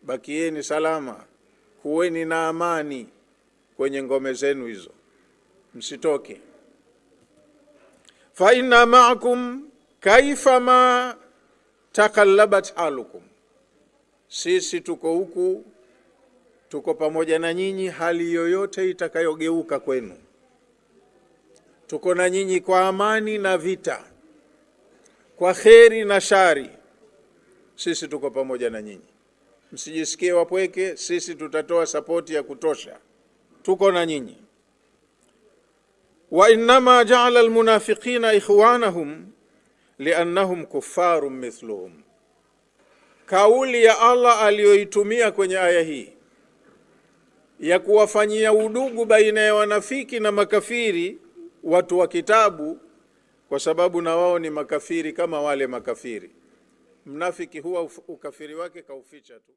bakieni salama, kuweni na amani kwenye ngome zenu hizo, msitoke. Fa inna ma'akum kaifa ma taqallabat halukum, sisi tuko huku, tuko pamoja na nyinyi hali yoyote itakayogeuka kwenu. Tuko na nyinyi kwa amani na vita, kwa kheri na shari, sisi tuko pamoja na nyinyi. Msijisikie wapweke, sisi tutatoa sapoti ya kutosha, tuko na nyinyi. Wa innama ja'ala almunafiqina ikhwanahum liannahum kuffarun mithluhum, kauli ya Allah aliyoitumia kwenye aya hii ya kuwafanyia udugu baina ya wanafiki na makafiri watu wa kitabu, kwa sababu na wao ni makafiri kama wale makafiri. Mnafiki huwa ukafiri wake kauficha tu.